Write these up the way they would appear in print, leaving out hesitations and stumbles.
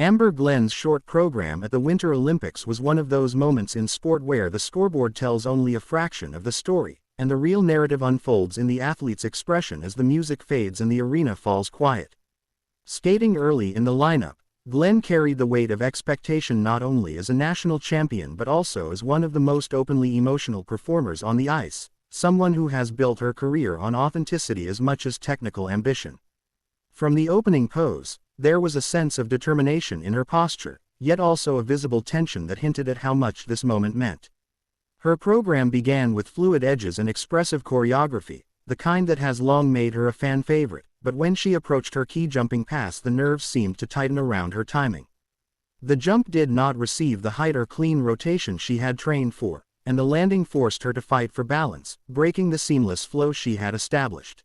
Amber Glen's short program at the Winter Olympics was one of those moments in sport where the scoreboard tells only a fraction of the story, and the real narrative unfolds in the athlete's expression as the music fades and the arena falls quiet. Skating early in the lineup, Glen carried the weight of expectation not only as a national champion but also as one of the most openly emotional performers on the ice, someone who has built her career on authenticity as much as technical ambition. From the opening pose, there was a sense of determination in her posture, yet also a visible tension that hinted at how much this moment meant. Her program began with fluid edges and expressive choreography, the kind that has long made her a fan favorite, but when she approached her key jumping pass the nerves seemed to tighten around her timing. The jump did not receive the height or clean rotation she had trained for, and the landing forced her to fight for balance, breaking the seamless flow she had established.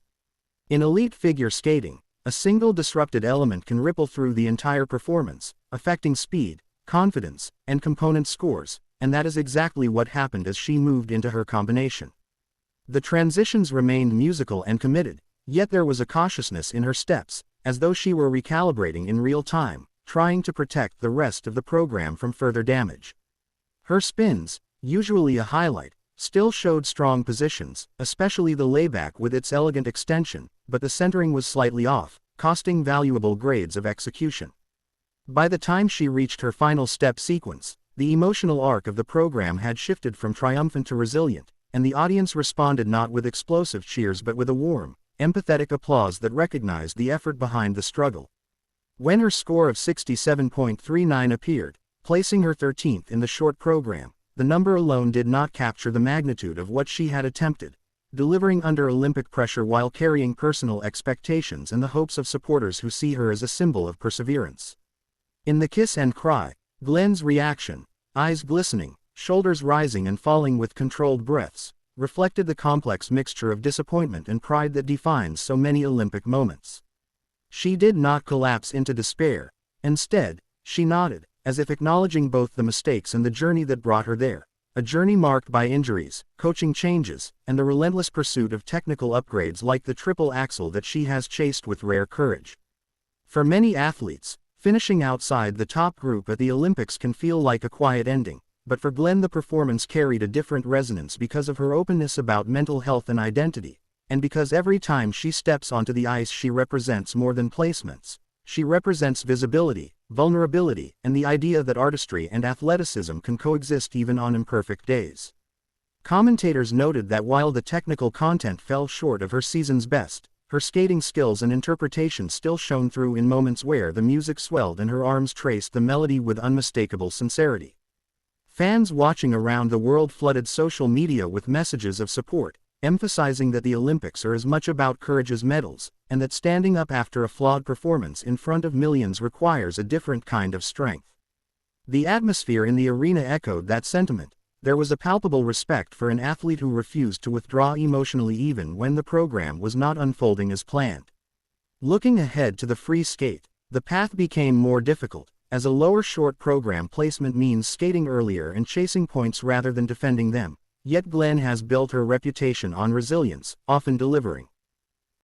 In elite figure skating, a single disrupted element can ripple through the entire performance, affecting speed, confidence, and component scores, and that is exactly what happened as she moved into her combination. The transitions remained musical and committed, yet there was a cautiousness in her steps, as though she were recalibrating in real time, trying to protect the rest of the program from further damage. Her spins, usually a highlight, still showed strong positions, especially the layback with its elegant extension, but the centering was slightly off, costing valuable grades of execution. By the time she reached her final step sequence, the emotional arc of the program had shifted from triumphant to resilient, and the audience responded not with explosive cheers but with a warm, empathetic applause that recognized the effort behind the struggle. When her score of 67.39 appeared, placing her 13th in the short program, the number alone did not capture the magnitude of what she had attempted, delivering under Olympic pressure while carrying personal expectations and the hopes of supporters who see her as a symbol of perseverance. In the kiss and cry, Glen's reaction, eyes glistening, shoulders rising and falling with controlled breaths, reflected the complex mixture of disappointment and pride that defines so many Olympic moments. She did not collapse into despair. Instead, she nodded, as if acknowledging both the mistakes and the journey that brought her there, a journey marked by injuries, coaching changes, and the relentless pursuit of technical upgrades like the triple axel that she has chased with rare courage. For many athletes, finishing outside the top group at the Olympics can feel like a quiet ending, but for Glen the performance carried a different resonance because of her openness about mental health and identity, and because every time she steps onto the ice she represents more than placements. She represents visibility, vulnerability, and the idea that artistry and athleticism can coexist even on imperfect days. Commentators noted that while the technical content fell short of her season's best, her skating skills and interpretation still shone through in moments where the music swelled and her arms traced the melody with unmistakable sincerity. Fans watching around the world flooded social media with messages of support, emphasizing that the Olympics are as much about courage as medals, and that standing up after a flawed performance in front of millions requires a different kind of strength. The atmosphere in the arena echoed that sentiment. There was a palpable respect for an athlete who refused to withdraw emotionally even when the program was not unfolding as planned. Looking ahead to the free skate, the path became more difficult, as a lower short program placement means skating earlier and chasing points rather than defending them. Yet Glen has built her reputation on resilience, often delivering.